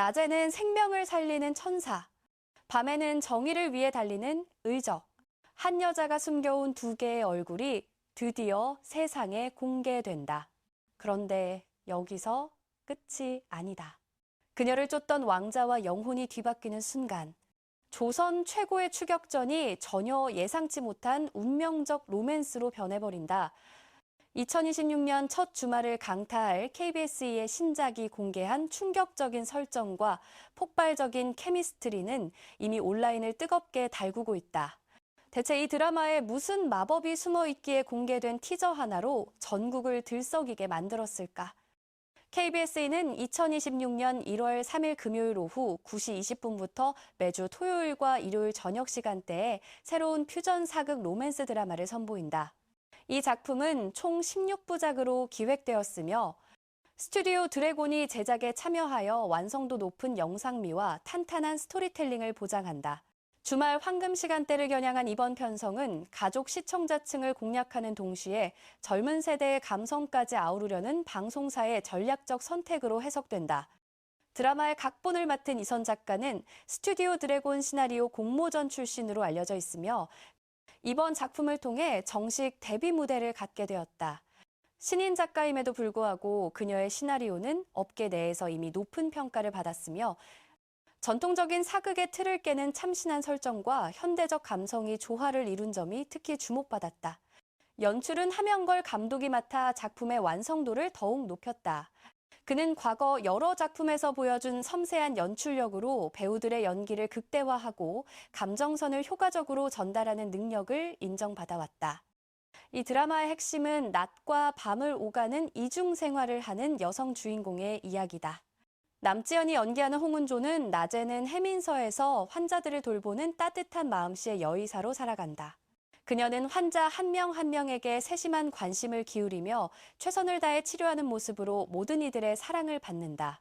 낮에는 생명을 살리는 천사, 밤에는 정의를 위해 달리는 의적. 한 여자가 숨겨온 두 개의 얼굴이 드디어 세상에 공개된다. 그런데 여기서 끝이 아니다. 그녀를 쫓던 왕자와 영혼이 뒤바뀌는 순간, 조선 최고의 추격전이 전혀 예상치 못한 운명적 로맨스로 변해버린다. 2026년 첫 주말을 강타할 KBS의 신작이 공개한 충격적인 설정과 폭발적인 케미스트리는 이미 온라인을 뜨겁게 달구고 있다. 대체 이 드라마에 무슨 마법이 숨어 있기에 공개된 티저 하나로 전국을 들썩이게 만들었을까? KBS는 2026년 1월 3일 금요일 오후 9시 20분부터 매주 토요일과 일요일 저녁 시간대에 새로운 퓨전 사극 로맨스 드라마를 선보인다. 이 작품은 총 16부작으로 기획되었으며 스튜디오 드래곤이 제작에 참여하여 완성도 높은 영상미와 탄탄한 스토리텔링을 보장한다. 주말 황금 시간대를 겨냥한 이번 편성은 가족 시청자층을 공략하는 동시에 젊은 세대의 감성까지 아우르려는 방송사의 전략적 선택으로 해석된다. 드라마의 각본을 맡은 이선 작가는 스튜디오 드래곤 시나리오 공모전 출신으로 알려져 있으며 이번 작품을 통해 정식 데뷔 무대를 갖게 되었다. 신인 작가임에도 불구하고 그녀의 시나리오는 업계 내에서 이미 높은 평가를 받았으며 전통적인 사극의 틀을 깨는 참신한 설정과 현대적 감성이 조화를 이룬 점이 특히 주목받았다. 연출은 함영걸 감독이 맡아 작품의 완성도를 더욱 높였다. 그는 과거 여러 작품에서 보여준 섬세한 연출력으로 배우들의 연기를 극대화하고 감정선을 효과적으로 전달하는 능력을 인정받아왔다. 이 드라마의 핵심은 낮과 밤을 오가는 이중 생활을 하는 여성 주인공의 이야기다. 남지연이 연기하는 홍은조는 낮에는 해민서에서 환자들을 돌보는 따뜻한 마음씨의 여의사로 살아간다. 그녀는 환자 한 명 한 명에게 세심한 관심을 기울이며 최선을 다해 치료하는 모습으로 모든 이들의 사랑을 받는다.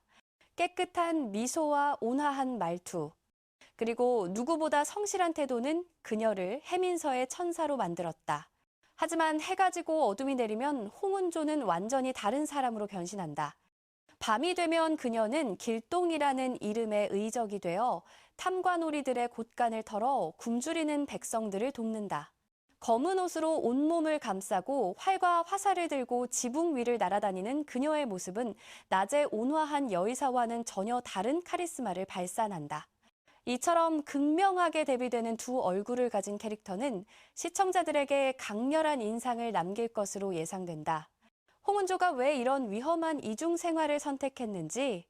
깨끗한 미소와 온화한 말투, 그리고 누구보다 성실한 태도는 그녀를 해민서의 천사로 만들었다. 하지만 해가 지고 어둠이 내리면 홍은조는 완전히 다른 사람으로 변신한다. 밤이 되면 그녀는 길동이라는 이름의 의적이 되어 탐관오리들의 곳간을 털어 굶주리는 백성들을 돕는다. 검은 옷으로 온몸을 감싸고 활과 화살을 들고 지붕 위를 날아다니는 그녀의 모습은 낮의 온화한 여의사와는 전혀 다른 카리스마를 발산한다. 이처럼 극명하게 대비되는 두 얼굴을 가진 캐릭터는 시청자들에게 강렬한 인상을 남길 것으로 예상된다. 홍은조가 왜 이런 위험한 이중 생활을 선택했는지,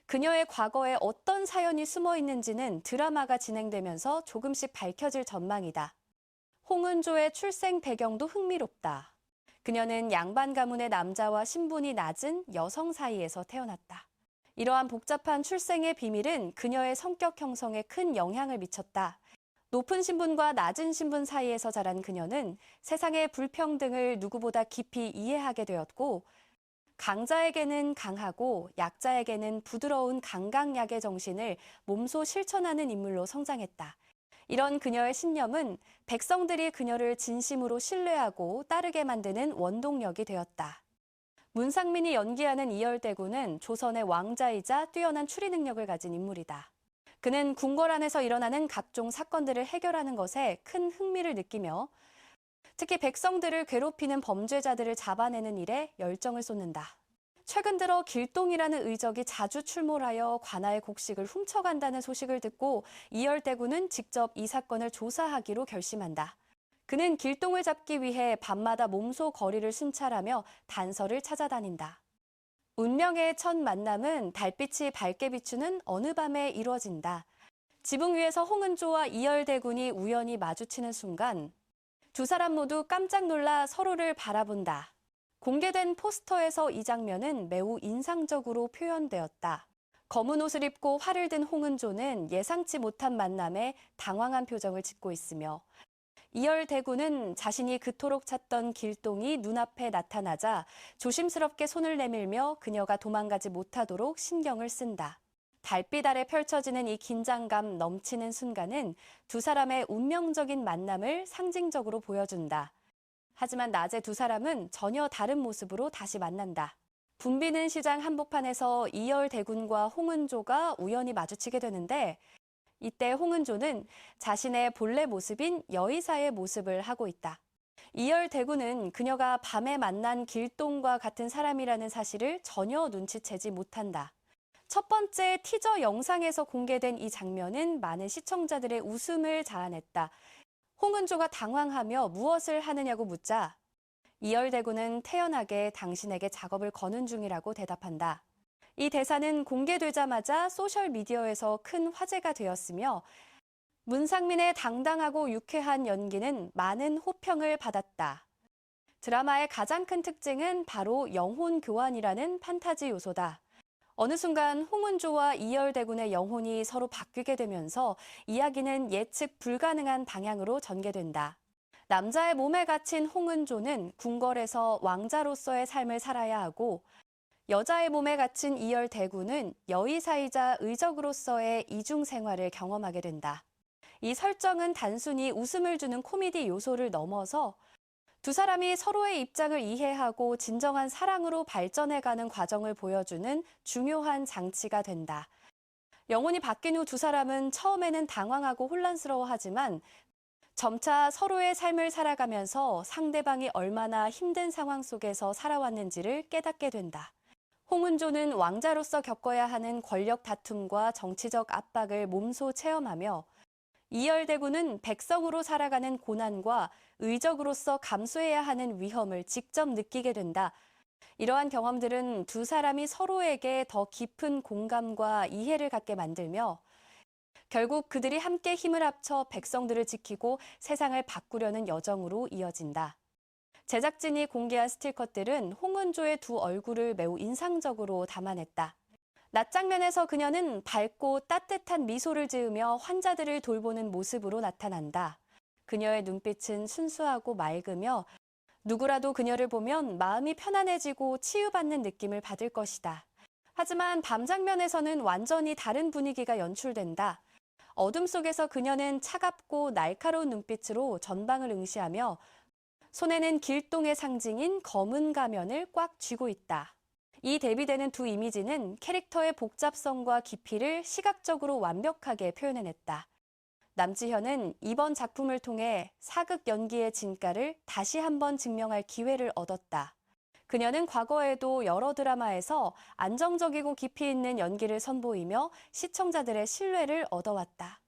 그녀의 과거에 어떤 사연이 숨어 있는지는 드라마가 진행되면서 조금씩 밝혀질 전망이다. 홍은조의 출생 배경도 흥미롭다. 그녀는 양반 가문의 남자와 신분이 낮은 여성 사이에서 태어났다. 이러한 복잡한 출생의 비밀은 그녀의 성격 형성에 큰 영향을 미쳤다. 높은 신분과 낮은 신분 사이에서 자란 그녀는 세상의 불평등을 누구보다 깊이 이해하게 되었고, 강자에게는 강하고 약자에게는 부드러운 강강약의 정신을 몸소 실천하는 인물로 성장했다. 이런 그녀의 신념은 백성들이 그녀를 진심으로 신뢰하고 따르게 만드는 원동력이 되었다. 문상민이 연기하는 이열대군은 조선의 왕자이자 뛰어난 추리 능력을 가진 인물이다. 그는 궁궐 안에서 일어나는 각종 사건들을 해결하는 것에 큰 흥미를 느끼며 특히 백성들을 괴롭히는 범죄자들을 잡아내는 일에 열정을 쏟는다. 최근 들어 길동이라는 의적이 자주 출몰하여 관아의 곡식을 훔쳐간다는 소식을 듣고 이열대군은 직접 이 사건을 조사하기로 결심한다. 그는 길동을 잡기 위해 밤마다 몸소 거리를 순찰하며 단서를 찾아다닌다. 운명의 첫 만남은 달빛이 밝게 비추는 어느 밤에 이루어진다. 지붕 위에서 홍은조와 이열대군이 우연히 마주치는 순간 두 사람 모두 깜짝 놀라 서로를 바라본다. 공개된 포스터에서 이 장면은 매우 인상적으로 표현되었다. 검은 옷을 입고 활을 든 홍은조는 예상치 못한 만남에 당황한 표정을 짓고 있으며 이열대군은 자신이 그토록 찾던 길동이 눈앞에 나타나자 조심스럽게 손을 내밀며 그녀가 도망가지 못하도록 신경을 쓴다. 달빛 아래 펼쳐지는 이 긴장감 넘치는 순간은 두 사람의 운명적인 만남을 상징적으로 보여준다. 하지만 낮에 두 사람은 전혀 다른 모습으로 다시 만난다. 붐비는 시장 한복판에서 이열대군과 홍은조가 우연히 마주치게 되는데 이때 홍은조는 자신의 본래 모습인 여의사의 모습을 하고 있다. 이열대군은 그녀가 밤에 만난 길동과 같은 사람이라는 사실을 전혀 눈치채지 못한다. 첫 번째 티저 영상에서 공개된 이 장면은 많은 시청자들의 웃음을 자아냈다. 홍은조가 당황하며 무엇을 하느냐고 묻자 이열대군은 태연하게 당신에게 작업을 거는 중이라고 대답한다. 이 대사는 공개되자마자 소셜미디어에서 큰 화제가 되었으며 문상민의 당당하고 유쾌한 연기는 많은 호평을 받았다. 드라마의 가장 큰 특징은 바로 영혼 교환이라는 판타지 요소다. 어느 순간 홍은조와 이열대군의 영혼이 서로 바뀌게 되면서 이야기는 예측 불가능한 방향으로 전개된다. 남자의 몸에 갇힌 홍은조는 궁궐에서 왕자로서의 삶을 살아야 하고 여자의 몸에 갇힌 이열대군은 여의사이자 의적으로서의 이중 생활을 경험하게 된다. 이 설정은 단순히 웃음을 주는 코미디 요소를 넘어서 두 사람이 서로의 입장을 이해하고 진정한 사랑으로 발전해가는 과정을 보여주는 중요한 장치가 된다. 영혼이 바뀐 후 두 사람은 처음에는 당황하고 혼란스러워하지만 점차 서로의 삶을 살아가면서 상대방이 얼마나 힘든 상황 속에서 살아왔는지를 깨닫게 된다. 홍은조는 왕자로서 겪어야 하는 권력 다툼과 정치적 압박을 몸소 체험하며 이열대군은 백성으로 살아가는 고난과 의적으로서 감수해야 하는 위험을 직접 느끼게 된다. 이러한 경험들은 두 사람이 서로에게 더 깊은 공감과 이해를 갖게 만들며 결국 그들이 함께 힘을 합쳐 백성들을 지키고 세상을 바꾸려는 여정으로 이어진다. 제작진이 공개한 스틸컷들은 홍은조의 두 얼굴을 매우 인상적으로 담아냈다. 낮 장면에서 그녀는 밝고 따뜻한 미소를 지으며 환자들을 돌보는 모습으로 나타난다. 그녀의 눈빛은 순수하고 맑으며 누구라도 그녀를 보면 마음이 편안해지고 치유받는 느낌을 받을 것이다. 하지만 밤 장면에서는 완전히 다른 분위기가 연출된다. 어둠 속에서 그녀는 차갑고 날카로운 눈빛으로 전방을 응시하며 손에는 길동의 상징인 검은 가면을 꽉 쥐고 있다. 이 대비되는 두 이미지는 캐릭터의 복잡성과 깊이를 시각적으로 완벽하게 표현해냈다. 남지현은 이번 작품을 통해 사극 연기의 진가를 다시 한번 증명할 기회를 얻었다. 그녀는 과거에도 여러 드라마에서 안정적이고 깊이 있는 연기를 선보이며 시청자들의 신뢰를 얻어왔다.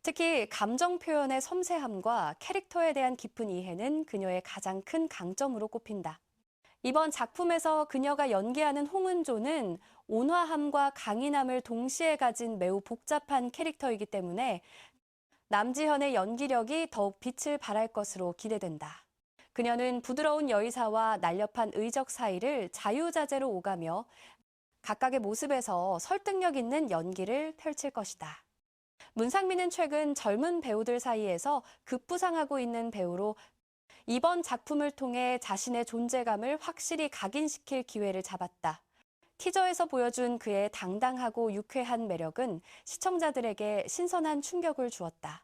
특히 감정 표현의 섬세함과 캐릭터에 대한 깊은 이해는 그녀의 가장 큰 강점으로 꼽힌다. 이번 작품에서 그녀가 연기하는 홍은조는 온화함과 강인함을 동시에 가진 매우 복잡한 캐릭터이기 때문에 남지현의 연기력이 더욱 빛을 발할 것으로 기대된다. 그녀는 부드러운 여의사와 날렵한 의적 사이를 자유자재로 오가며 각각의 모습에서 설득력 있는 연기를 펼칠 것이다. 문상민은 최근 젊은 배우들 사이에서 급부상하고 있는 배우로 이번 작품을 통해 자신의 존재감을 확실히 각인시킬 기회를 잡았다. 티저에서 보여준 그의 당당하고 유쾌한 매력은 시청자들에게 신선한 충격을 주었다.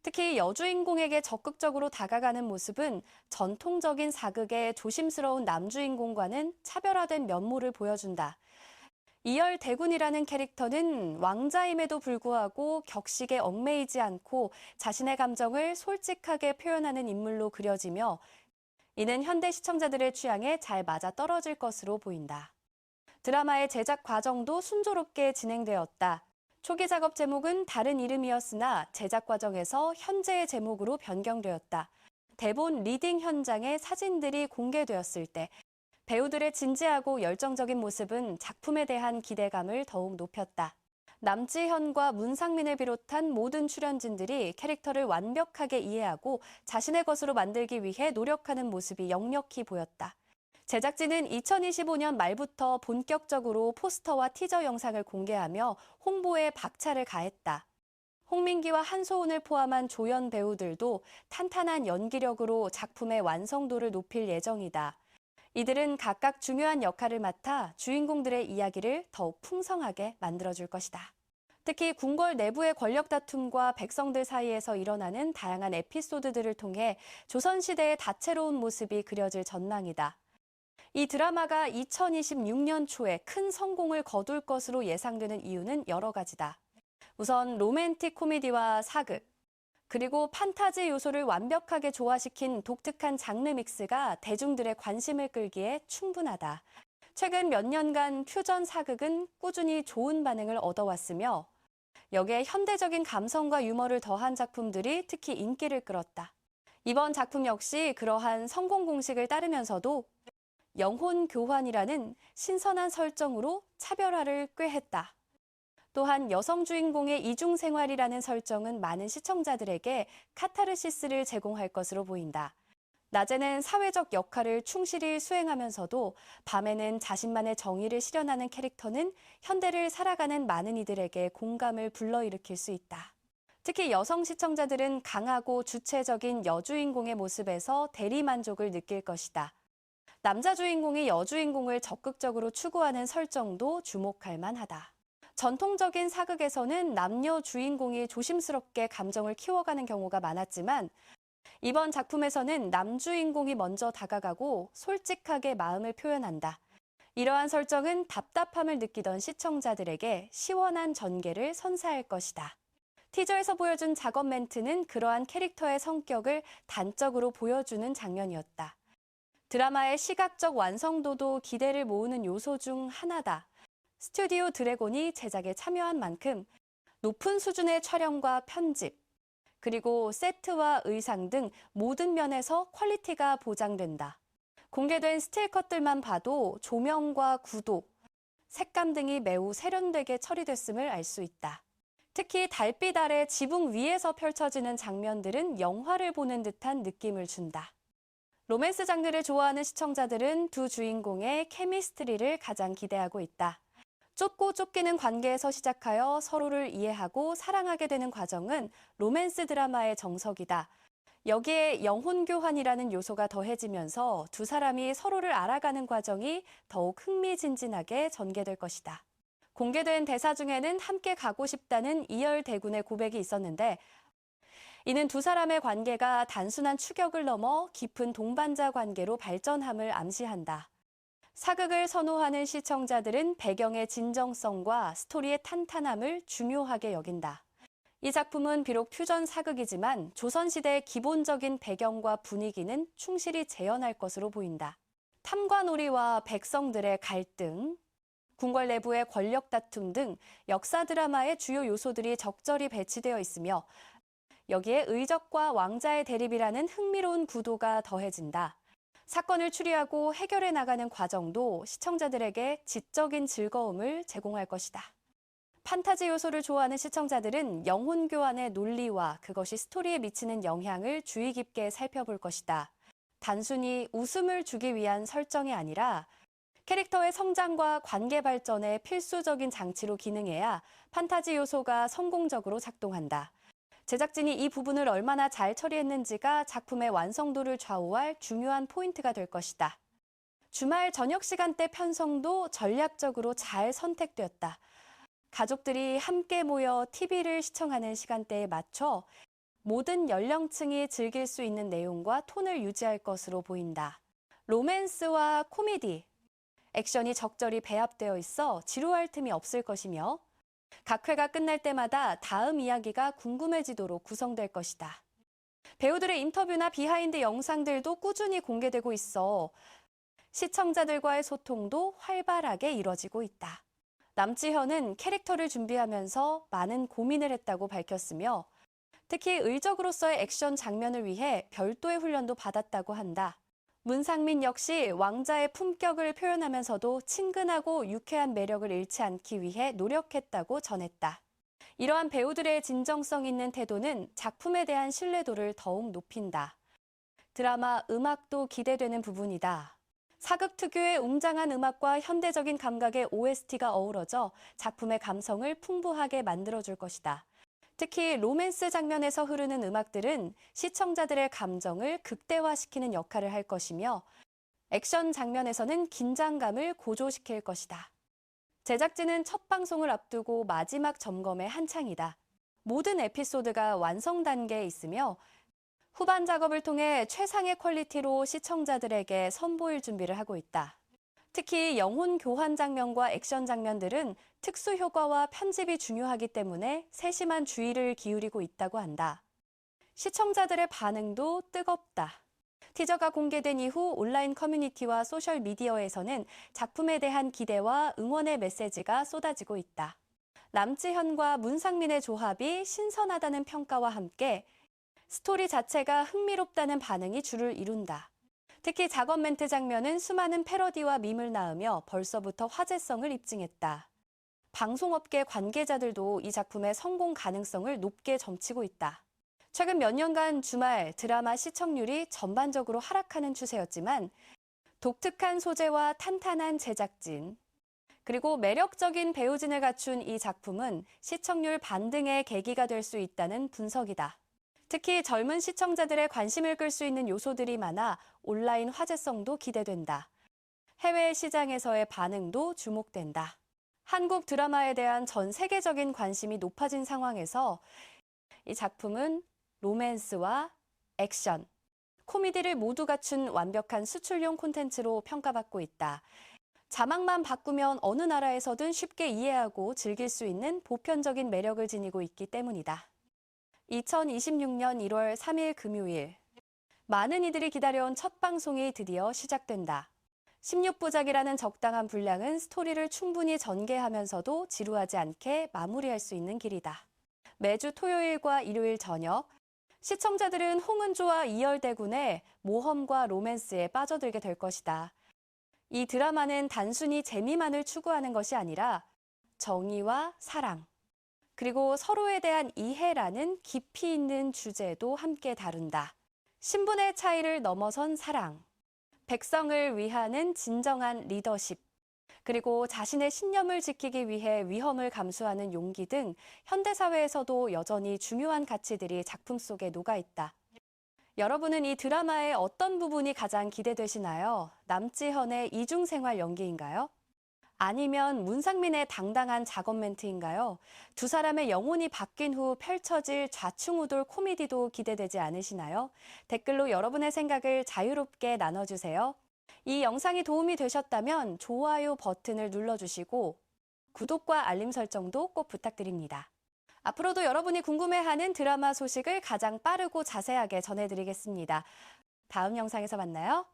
특히 여주인공에게 적극적으로 다가가는 모습은 전통적인 사극의 조심스러운 남주인공과는 차별화된 면모를 보여준다. 이열대군이라는 캐릭터는 왕자임에도 불구하고 격식에 얽매이지 않고 자신의 감정을 솔직하게 표현하는 인물로 그려지며 이는 현대 시청자들의 취향에 잘 맞아떨어질 것으로 보인다. 드라마의 제작 과정도 순조롭게 진행되었다. 초기 작업 제목은 다른 이름이었으나 제작 과정에서 현재의 제목으로 변경되었다. 대본 리딩 현장의 사진들이 공개되었을 때 배우들의 진지하고 열정적인 모습은 작품에 대한 기대감을 더욱 높였다. 남지현과 문상민을 비롯한 모든 출연진들이 캐릭터를 완벽하게 이해하고 자신의 것으로 만들기 위해 노력하는 모습이 역력히 보였다. 제작진은 2025년 말부터 본격적으로 포스터와 티저 영상을 공개하며 홍보에 박차를 가했다. 홍민기와 한소은을 포함한 조연 배우들도 탄탄한 연기력으로 작품의 완성도를 높일 예정이다. 이들은 각각 중요한 역할을 맡아 주인공들의 이야기를 더욱 풍성하게 만들어줄 것이다. 특히 궁궐 내부의 권력 다툼과 백성들 사이에서 일어나는 다양한 에피소드들을 통해 조선시대의 다채로운 모습이 그려질 전망이다. 이 드라마가 2026년 초에 큰 성공을 거둘 것으로 예상되는 이유는 여러 가지다. 우선 로맨틱 코미디와 사극, 그리고 판타지 요소를 완벽하게 조화시킨 독특한 장르 믹스가 대중들의 관심을 끌기에 충분하다. 최근 몇 년간 퓨전 사극은 꾸준히 좋은 반응을 얻어왔으며 여기에 현대적인 감성과 유머를 더한 작품들이 특히 인기를 끌었다. 이번 작품 역시 그러한 성공 공식을 따르면서도 영혼 교환이라는 신선한 설정으로 차별화를 꾀했다. 또한 여성 주인공의 이중 생활이라는 설정은 많은 시청자들에게 카타르시스를 제공할 것으로 보인다. 낮에는 사회적 역할을 충실히 수행하면서도 밤에는 자신만의 정의를 실현하는 캐릭터는 현대를 살아가는 많은 이들에게 공감을 불러일으킬 수 있다. 특히 여성 시청자들은 강하고 주체적인 여주인공의 모습에서 대리만족을 느낄 것이다. 남자 주인공이 여주인공을 적극적으로 추구하는 설정도 주목할 만하다. 전통적인 사극에서는 남녀 주인공이 조심스럽게 감정을 키워가는 경우가 많았지만 이번 작품에서는 남주인공이 먼저 다가가고 솔직하게 마음을 표현한다. 이러한 설정은 답답함을 느끼던 시청자들에게 시원한 전개를 선사할 것이다. 티저에서 보여준 작업 멘트는 그러한 캐릭터의 성격을 단적으로 보여주는 장면이었다. 드라마의 시각적 완성도도 기대를 모으는 요소 중 하나다. 스튜디오 드래곤이 제작에 참여한 만큼 높은 수준의 촬영과 편집, 그리고 세트와 의상 등 모든 면에서 퀄리티가 보장된다. 공개된 스틸컷들만 봐도 조명과 구도, 색감 등이 매우 세련되게 처리됐음을 알 수 있다. 특히 달빛 아래 지붕 위에서 펼쳐지는 장면들은 영화를 보는 듯한 느낌을 준다. 로맨스 장르를 좋아하는 시청자들은 두 주인공의 케미스트리를 가장 기대하고 있다. 좁고 쫓기는 관계에서 시작하여 서로를 이해하고 사랑하게 되는 과정은 로맨스 드라마의 정석이다. 여기에 영혼 교환이라는 요소가 더해지면서 두 사람이 서로를 알아가는 과정이 더욱 흥미진진하게 전개될 것이다. 공개된 대사 중에는 함께 가고 싶다는 이열대군의 고백이 있었는데 이는 두 사람의 관계가 단순한 추격을 넘어 깊은 동반자 관계로 발전함을 암시한다. 사극을 선호하는 시청자들은 배경의 진정성과 스토리의 탄탄함을 중요하게 여긴다. 이 작품은 비록 퓨전 사극이지만 조선시대의 기본적인 배경과 분위기는 충실히 재현할 것으로 보인다. 탐관오리와 백성들의 갈등, 궁궐 내부의 권력 다툼 등 역사 드라마의 주요 요소들이 적절히 배치되어 있으며 여기에 의적과 왕자의 대립이라는 흥미로운 구도가 더해진다. 사건을 추리하고 해결해 나가는 과정도 시청자들에게 지적인 즐거움을 제공할 것이다. 판타지 요소를 좋아하는 시청자들은 영혼 교환의 논리와 그것이 스토리에 미치는 영향을 주의 깊게 살펴볼 것이다. 단순히 웃음을 주기 위한 설정이 아니라 캐릭터의 성장과 관계 발전에 필수적인 장치로 기능해야 판타지 요소가 성공적으로 작동한다. 제작진이 이 부분을 얼마나 잘 처리했는지가 작품의 완성도를 좌우할 중요한 포인트가 될 것이다. 주말 저녁 시간대 편성도 전략적으로 잘 선택되었다. 가족들이 함께 모여 TV를 시청하는 시간대에 맞춰 모든 연령층이 즐길 수 있는 내용과 톤을 유지할 것으로 보인다. 로맨스와 코미디, 액션이 적절히 배합되어 있어 지루할 틈이 없을 것이며 각 회가 끝날 때마다 다음 이야기가 궁금해지도록 구성될 것이다. 배우들의 인터뷰나 비하인드 영상들도 꾸준히 공개되고 있어 시청자들과의 소통도 활발하게 이뤄지고 있다. 남지현은 캐릭터를 준비하면서 많은 고민을 했다고 밝혔으며 특히 의적으로서의 액션 장면을 위해 별도의 훈련도 받았다고 한다. 문상민 역시 왕자의 품격을 표현하면서도 친근하고 유쾌한 매력을 잃지 않기 위해 노력했다고 전했다. 이러한 배우들의 진정성 있는 태도는 작품에 대한 신뢰도를 더욱 높인다. 드라마 음악도 기대되는 부분이다. 사극 특유의 웅장한 음악과 현대적인 감각의 OST가 어우러져 작품의 감성을 풍부하게 만들어줄 것이다. 특히 로맨스 장면에서 흐르는 음악들은 시청자들의 감정을 극대화시키는 역할을 할 것이며 액션 장면에서는 긴장감을 고조시킬 것이다. 제작진은 첫 방송을 앞두고 마지막 점검에 한창이다. 모든 에피소드가 완성 단계에 있으며 후반 작업을 통해 최상의 퀄리티로 시청자들에게 선보일 준비를 하고 있다. 특히 영혼 교환 장면과 액션 장면들은 특수 효과와 편집이 중요하기 때문에 세심한 주의를 기울이고 있다고 한다. 시청자들의 반응도 뜨겁다. 티저가 공개된 이후 온라인 커뮤니티와 소셜 미디어에서는 작품에 대한 기대와 응원의 메시지가 쏟아지고 있다. 남지현과 문상민의 조합이 신선하다는 평가와 함께 스토리 자체가 흥미롭다는 반응이 주를 이룬다. 특히 작업 멘트 장면은 수많은 패러디와 밈을 낳으며 벌써부터 화제성을 입증했다. 방송업계 관계자들도 이 작품의 성공 가능성을 높게 점치고 있다. 최근 몇 년간 주말 드라마 시청률이 전반적으로 하락하는 추세였지만 독특한 소재와 탄탄한 제작진, 그리고 매력적인 배우진을 갖춘 이 작품은 시청률 반등의 계기가 될 수 있다는 분석이다. 특히 젊은 시청자들의 관심을 끌 수 있는 요소들이 많아 온라인 화제성도 기대된다. 해외 시장에서의 반응도 주목된다. 한국 드라마에 대한 전 세계적인 관심이 높아진 상황에서 이 작품은 로맨스와 액션, 코미디를 모두 갖춘 완벽한 수출용 콘텐츠로 평가받고 있다. 자막만 바꾸면 어느 나라에서든 쉽게 이해하고 즐길 수 있는 보편적인 매력을 지니고 있기 때문이다. 2026년 1월 3일 금요일, 많은 이들이 기다려온 첫 방송이 드디어 시작된다. 16부작이라는 적당한 분량은 스토리를 충분히 전개하면서도 지루하지 않게 마무리할 수 있는 길이다. 매주 토요일과 일요일 저녁, 시청자들은 홍은조와 이열대군의 모험과 로맨스에 빠져들게 될 것이다. 이 드라마는 단순히 재미만을 추구하는 것이 아니라 정의와 사랑, 그리고 서로에 대한 이해라는 깊이 있는 주제도 함께 다룬다. 신분의 차이를 넘어선 사랑, 백성을 위하는 진정한 리더십, 그리고 자신의 신념을 지키기 위해 위험을 감수하는 용기 등 현대사회에서도 여전히 중요한 가치들이 작품 속에 녹아있다. 여러분은 이 드라마의 어떤 부분이 가장 기대되시나요? 남지현의 이중생활 연기인가요? 아니면 문상민의 당당한 작업 멘트인가요? 두 사람의 영혼이 바뀐 후 펼쳐질 좌충우돌 코미디도 기대되지 않으시나요? 댓글로 여러분의 생각을 자유롭게 나눠주세요. 이 영상이 도움이 되셨다면 좋아요 버튼을 눌러주시고 구독과 알림 설정도 꼭 부탁드립니다. 앞으로도 여러분이 궁금해하는 드라마 소식을 가장 빠르고 자세하게 전해드리겠습니다. 다음 영상에서 만나요.